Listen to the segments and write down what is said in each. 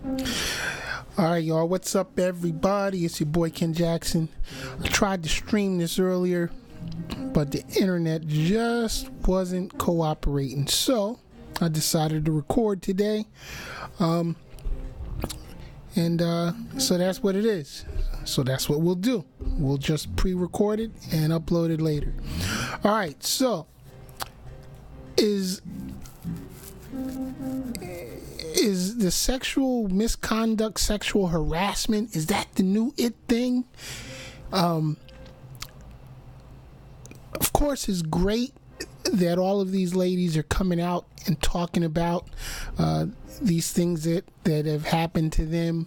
All right, y'all. What's up, everybody? It's your boy Ken Jackson. I tried to stream this earlier, but the internet just wasn't cooperating. So I decided to record today. So that's what it is. So that's what we'll do. We'll just pre-record it and upload it later. All right. So is the sexual misconduct, sexual harassment, is that the new it thing? Of course, it's great that all of these ladies are coming out and talking about these things that have happened to them.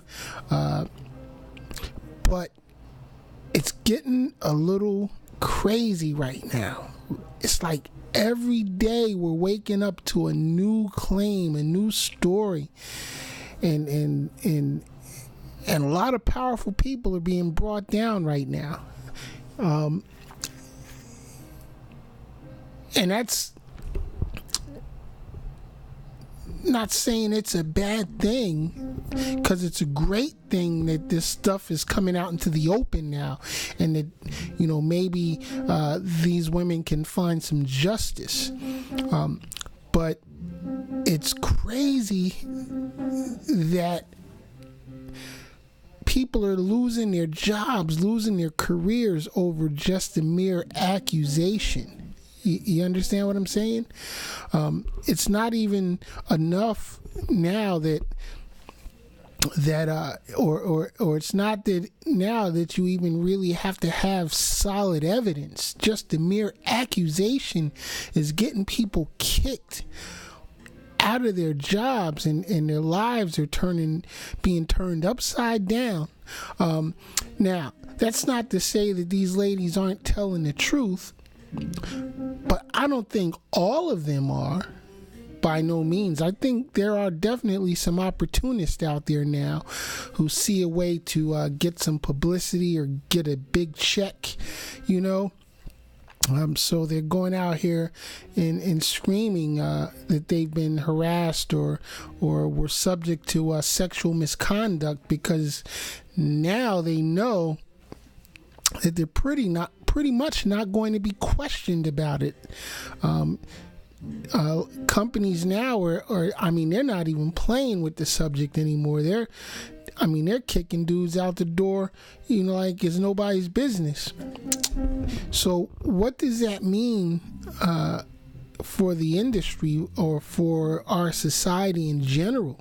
But it's getting a little crazy right now. It's like every day we're waking up to a new claim, a new story, and a lot of powerful people are being brought down right now. And that's not saying it's a bad thing, because it's a great thing that this stuff is coming out into the open now, and that, you know, maybe these women can find some justice. But it's crazy that people are losing their jobs, losing their careers over just a mere accusation. You understand what I'm saying? It's not even enough now or it's not that now that you even really have to have solid evidence. Just the mere accusation is getting people kicked out of their jobs, and their lives are being turned upside down. Now, that's not to say that these ladies aren't telling the truth, but I don't think all of them are, by no means. I think there are definitely some opportunists out there now who see a way to get some publicity or get a big check, you know. So they're going out here and screaming that they've been harassed or were subject to sexual misconduct, because now they know that they're pretty much not going to be questioned about it. Companies now they're not even playing with the subject anymore. They're kicking dudes out the door, you know, like it's nobody's business. So what does that mean for the industry or for our society in general?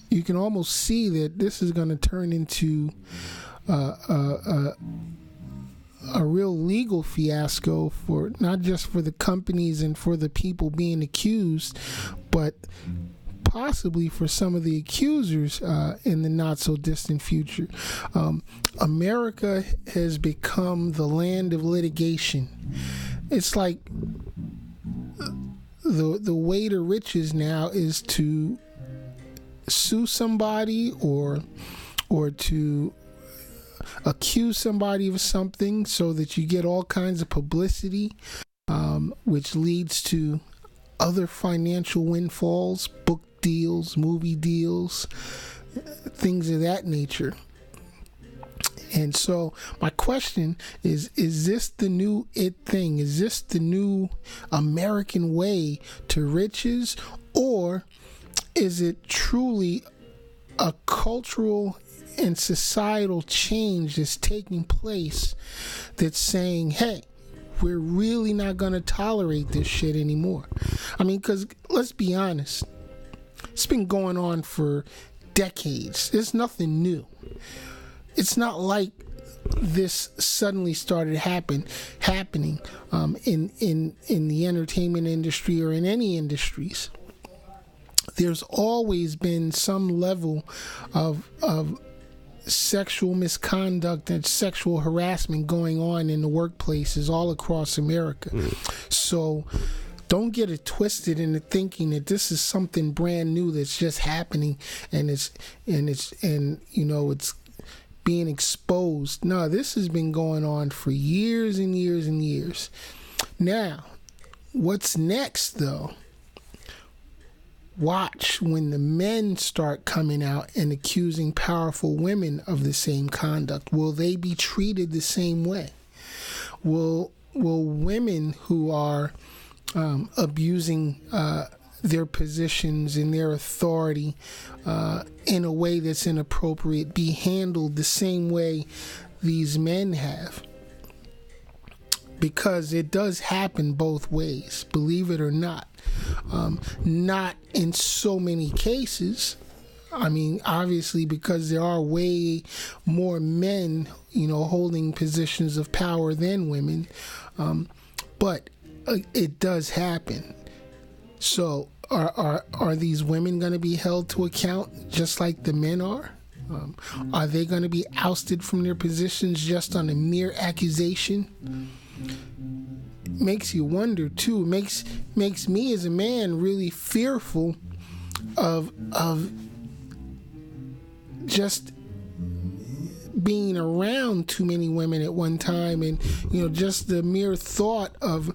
You can almost see that this is going to turn into a real legal fiasco, for not just for the companies and for the people being accused, but possibly for some of the accusers in the not so distant future. America has become the land of litigation. It's like the way to riches now is to sue somebody or to accuse somebody of something so that you get all kinds of publicity, which leads to other financial windfalls, book deals, movie deals, things of that nature. And so my question is this the new it thing? Is this the new American way to riches, or is it truly a cultural and societal change that's taking place that's saying, hey, we're really not going to tolerate this shit anymore? I mean, because let's be honest, it's been going on for decades. It's nothing new. It's not like this suddenly started happening in the entertainment industry or in any industries. There's always been some level of sexual misconduct and sexual harassment going on in the workplaces all across America. So don't get it twisted into thinking that this is something brand new that's just happening and it's being exposed. No, this has been going on for years and years and years. Now, What's next, though? Watch when the men start coming out and accusing powerful women of the same conduct. Will they be treated the same way? Will women who are abusing their positions and their authority in a way that's inappropriate be handled the same way these men have? Because it does happen both ways, believe it or not. Not in so many cases. I mean, obviously, because there are way more men, holding positions of power than women. But it does happen. So are these women going to be held to account just like the men are? Are they going to be ousted from their positions just on a mere accusation? Makes you wonder too. Makes me as a man really fearful of just being around too many women at one time, and just the mere thought of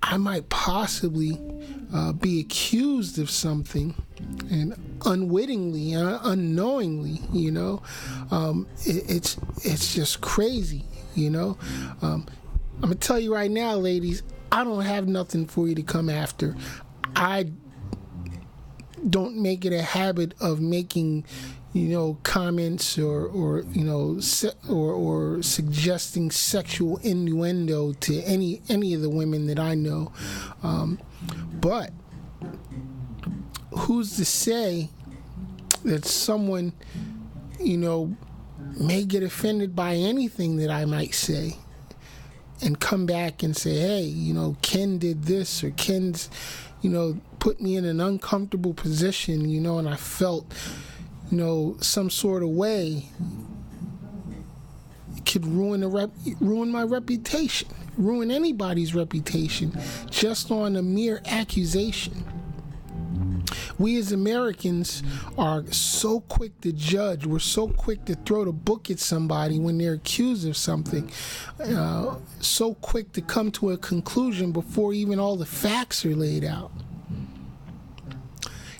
I might possibly be accused of something, and unwittingly, unknowingly, it's just crazy, I'm gonna tell you right now, ladies, I don't have nothing for you to come after. I don't make it a habit of making, comments or suggesting sexual innuendo to any of the women that I know. But who's to say that someone, may get offended by anything that I might say and come back and say, hey, Ken did this, or Ken's, put me in an uncomfortable position, and I felt, some sort of way. It could ruin my reputation, ruin anybody's reputation, just on a mere accusation. We as Americans are so quick to judge. We're so quick to throw the book at somebody when they're accused of something. So quick to come to a conclusion before even all the facts are laid out.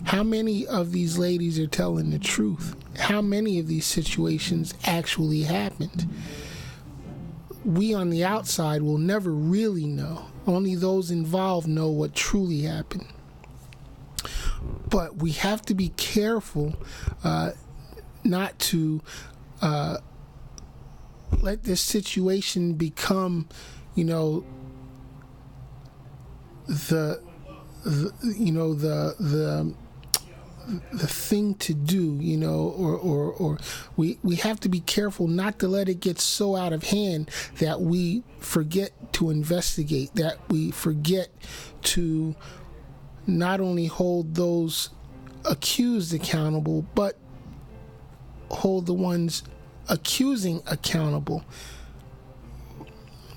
How many of these ladies are telling the truth? How many of these situations actually happened? We on the outside will never really know. Only those involved know what truly happened. But we have to be careful not to let this situation become, the thing to do, or we have to be careful not to let it get so out of hand that we forget to investigate, that we forget to not only hold those accused accountable, but hold the ones accusing accountable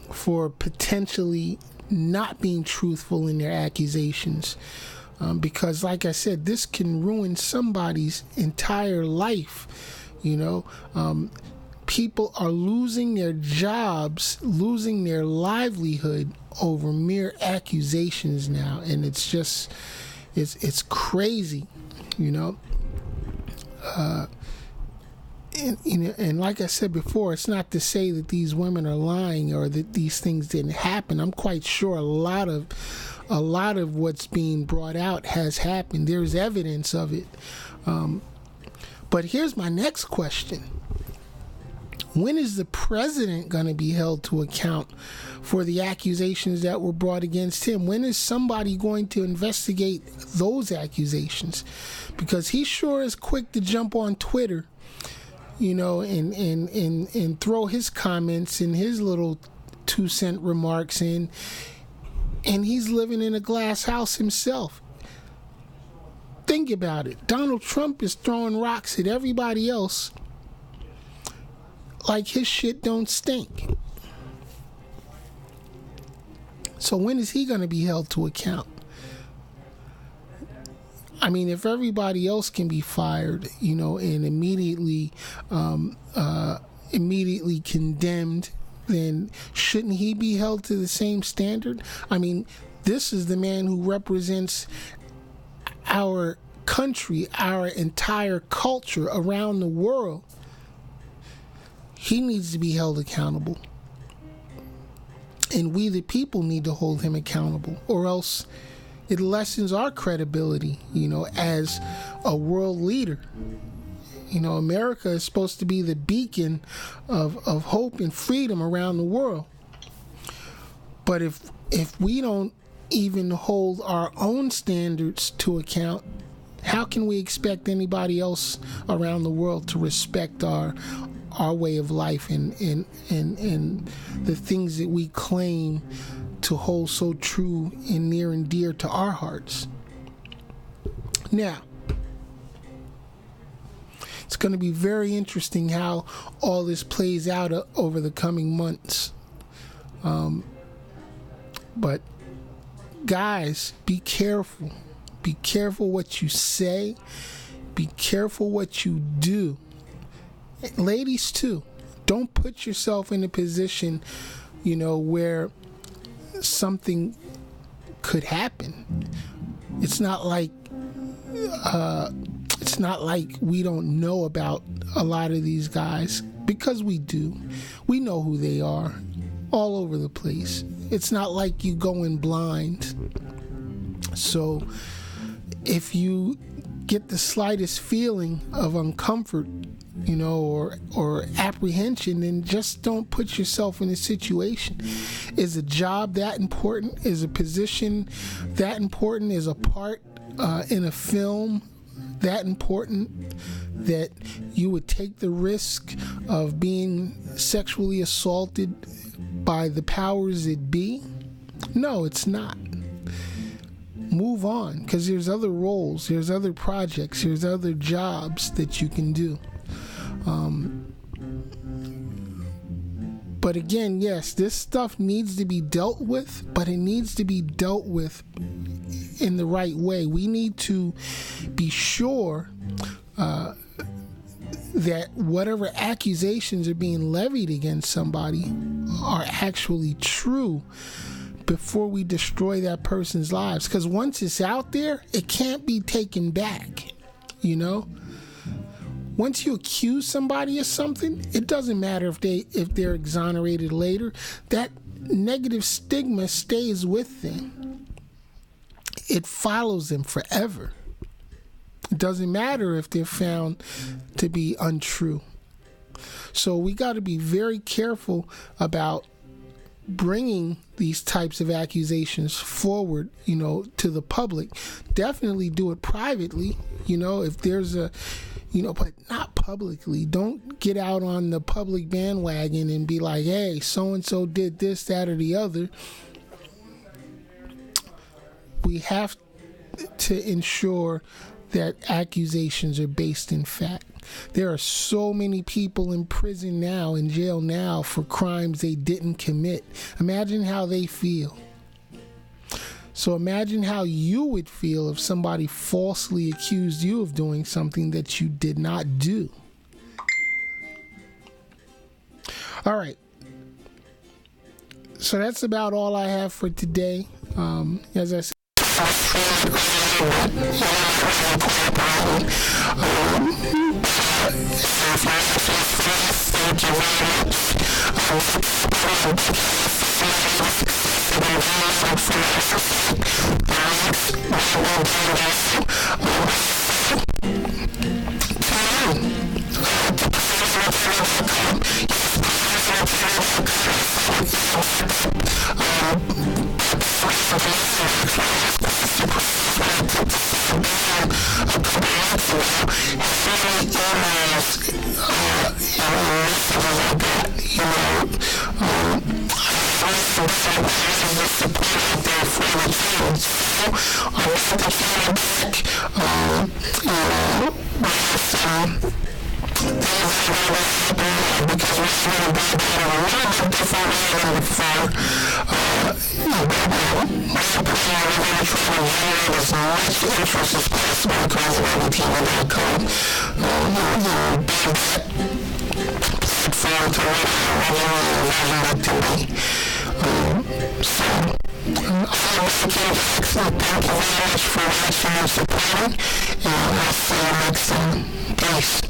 for potentially not being truthful in their accusations. Because, like I said, this can ruin somebody's entire life. People are losing their jobs, losing their livelihood over mere accusations now, and it's just, it's crazy, And like I said before, it's not to say that these women are lying or that these things didn't happen. I'm quite sure a lot of what's being brought out has happened. There's evidence of it. But here's my next question. When is the president going to be held to account for the accusations that were brought against him? When is somebody going to investigate those accusations? Because he sure is quick to jump on Twitter, and throw his comments and his little 2-cent remarks in, and he's living in a glass house himself. Think about it. Donald Trump is throwing rocks at everybody else like his shit don't stink. So when is he going to be held to account? I mean, if everybody else can be fired, and immediately condemned, then shouldn't he be held to the same standard? I mean, This is the man who represents our country, our entire culture around the world. He needs to be held accountable. And we, the people, need to hold him accountable, or else it lessens our credibility, as a world leader. America is supposed to be the beacon of hope and freedom around the world. But if we don't even hold our own standards to account, how can we expect anybody else around the world to respect our way of life and the things that we claim to hold so true and near and dear to our hearts? Now, it's going to be very interesting how all this plays out over the coming months. But guys, be careful. Be careful what you say. Be careful what you do. Ladies too. Don't put yourself in a position, where something could happen. It's not like we don't know about a lot of these guys, because we do. We know who they are all over the place. It's not like you go in blind. So if you get the slightest feeling of uncomfort, or apprehension, then just don't put yourself in a situation. Is a job that important? Is a position that important? Is a part in a film that important that you would take the risk of being sexually assaulted by the powers that be? No, it's not. Move on, because there's other roles, there's other projects, there's other jobs that you can do. But again, yes, this stuff needs to be dealt with, but it needs to be dealt with in the right way. We need to be sure that whatever accusations are being levied against somebody are actually true before we destroy that person's lives. Because once it's out there, it can't be taken back, Once you accuse somebody of something, it doesn't matter if they're exonerated later. That negative stigma stays with them. It follows them forever. It doesn't matter if they're found to be untrue. So we got to be very careful about bringing these types of accusations forward, to the public. Definitely do it privately, if there's a, but not publicly. Don't get out on the public bandwagon and be like, hey, so-and-so did this, that, or the other. We have to ensure that accusations are based in fact. There are so many people in prison now, in jail now, for crimes they didn't commit. Imagine how they feel. So imagine how you would feel if somebody falsely accused you of doing something that you did not do. All right. So that's about all I have for today. As I said, Excellent. Thank you very much for watching and supporting. And I'll see you next time. Peace.